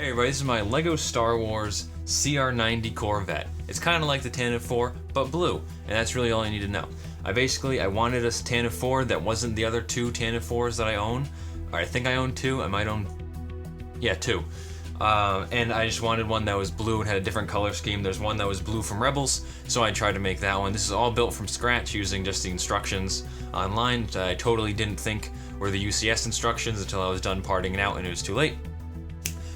Hey everybody, this is my Lego Star Wars CR-90 Corvette. It's kind of like the Tantive 4, but blue, and that's really all I need to know. I wanted a Tantive 4 that wasn't the other two Tantive 4s that I own. Or I think I own two, I might own, yeah, two. And I just wanted one that was blue and had a different color scheme. There's one that was blue from Rebels, so I tried to make that one. This is all built from scratch using just the instructions online. I totally didn't think were the UCS instructions until I was done parting it out and it was too late.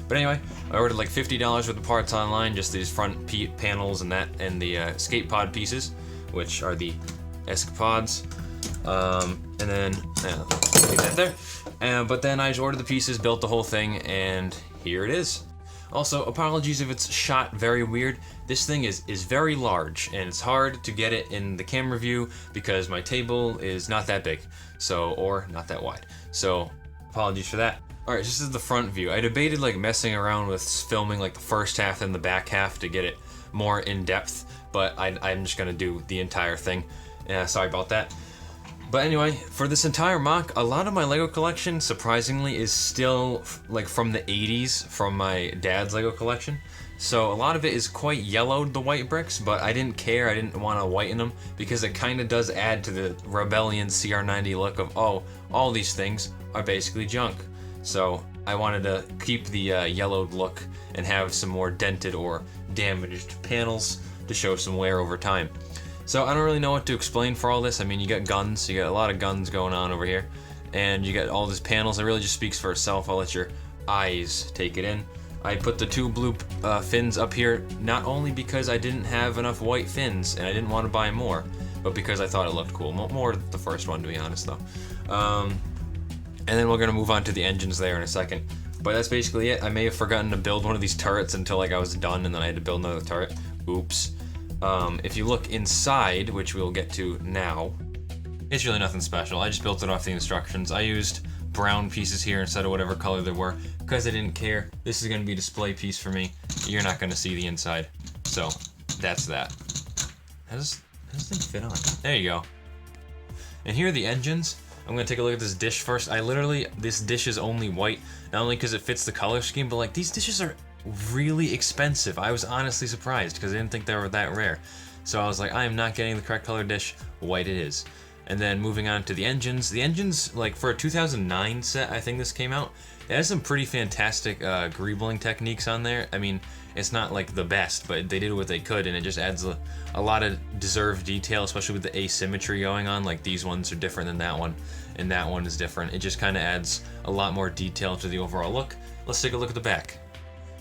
But anyway, I ordered like $50 worth of parts online, just these front panels and that, and the escape pod pieces, which are the escapods. And then, leave that there. But then I just ordered the pieces, built the whole thing, and here it is. Also, apologies if it's shot very weird. This thing is very large, and it's hard to get it in the camera view because my table is not that big, or not that wide. So, apologies for that. Alright, this is the front view. I debated like messing around with filming like the first half and the back half to get it more in depth, but I'm just gonna do the entire thing. Sorry about that. But anyway, for this entire mock, a lot of my Lego collection, surprisingly, is still like from the 80s, from my dad's Lego collection. So a lot of it is quite yellowed, the white bricks, but I didn't care, I didn't want to whiten them, because it kind of does add to the Rebellion CR-90 look of, oh, all these things are basically junk. So I wanted to keep the yellowed look and have some more dented or damaged panels to show some wear over time. So I don't really know what to explain for all this. I mean, you got guns, you got a lot of guns going on over here, and you got all these panels. It really just speaks for itself. I'll let your eyes take it in. I put the two blue fins up here, not only because I didn't have enough white fins and I didn't want to buy more, but because I thought it looked cool. More the first one, to be honest, though. And then we're gonna move on to the engines there in a second. But that's basically it. I may have forgotten to build one of these turrets until like I was done, and then I had to build another turret. Oops. If you look inside, which we'll get to now, it's really nothing special. I just built it off the instructions. I used brown pieces here instead of whatever color they were because I didn't care. This is gonna be a display piece for me. You're not gonna see the inside. So that's that. How does this thing fit on? There you go. And here are the engines. I'm gonna take a look at this dish first. This dish is only white, not only because it fits the color scheme, but like these dishes are really expensive. I was honestly surprised because I didn't think they were that rare. So I was like, I am not getting the correct color dish. White it is. And then moving on to the engines. The engines, like for a 2009 set, I think this came out, it has some pretty fantastic greebling techniques on there. I mean, it's not like the best, but they did what they could, and it just adds a lot of deserved detail, especially with the asymmetry going on. Like these ones are different than that one, and that one is different. It just kind of adds a lot more detail to the overall look. Let's take a look at the back.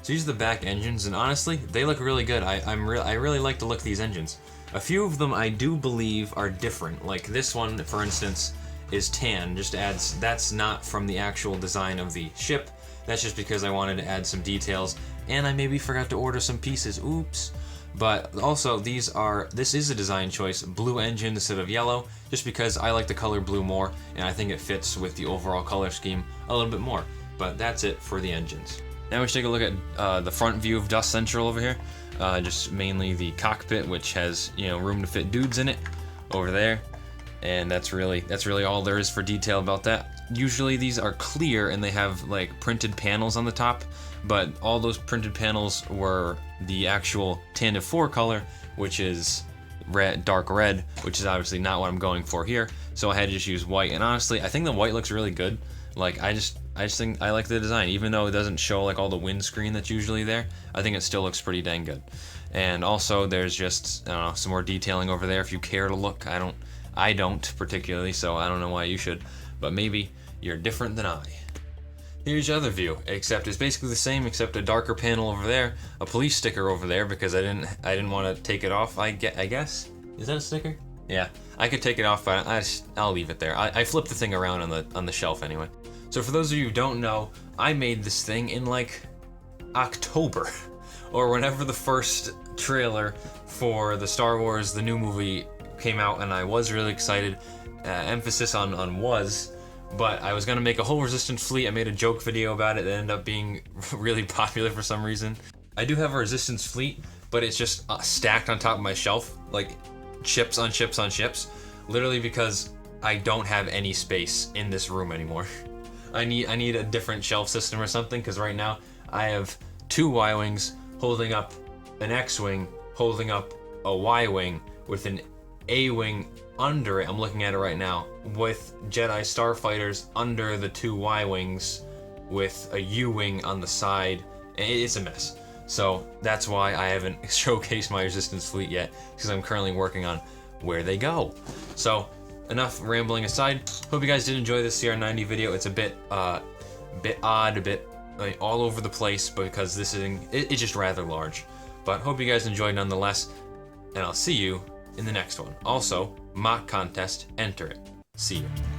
So these are the back engines, and honestly, they look really good. I really like the look of these engines. A few of them I do believe are different. Like this one, for instance, is tan. Just adds, that's not from the actual design of the ship. That's just because I wanted to add some details, and I maybe forgot to order some pieces. Oops. But also, this is a design choice, blue engine instead of yellow, just because I like the color blue more, and I think it fits with the overall color scheme a little bit more. But that's it for the engines. Now we should take a look at the front view of Dust Central over here. Just mainly the cockpit, which has room to fit dudes in it over there, and that's really all there is for detail about that. Usually these are clear and they have like printed panels on the top, but all those printed panels were the actual Tantive 4 color, which is red, dark red, which is obviously not what I'm going for here. So I had to just use white, and honestly, I think the white looks really good. Like I just think I like the design, even though it doesn't show like all the windscreen that's usually there. I think it still looks pretty dang good. And also there's just some more detailing over there if you care to look. I don't particularly, so I don't know why you should, but maybe you're different than I. Here's your other view, except it's basically the same, except a darker panel over there, a police sticker over there because I didn't want to take it off. I guess, is that a sticker? Yeah, I could take it off, but I'll leave it there. I flipped the thing around on the shelf anyway. So for those of you who don't know, I made this thing in like October, or whenever the first trailer for the Star Wars, the new movie, came out, and I was really excited. Emphasis on was, but I was gonna make a whole Resistance fleet. I made a joke video about it that ended up being really popular for some reason. I do have a Resistance fleet, but it's just stacked on top of my shelf, like chips on chips on chips, literally because I don't have any space in this room anymore. I need a different shelf system or something, because right now I have 2 Y-wings holding up an X-wing, holding up a Y-wing with an A-wing under it. I'm looking at it right now, with Jedi starfighters under the 2 Y-wings with a U-wing on the side. It's a mess. So that's why I haven't showcased my Resistance fleet yet, because I'm currently working on where they go. So enough rambling aside. Hope you guys did enjoy this CR-90 video. It's a bit odd, a bit all over the place, because this is it's just rather large. But hope you guys enjoyed nonetheless, and I'll see you in the next one. Also, mock contest, enter it. See you.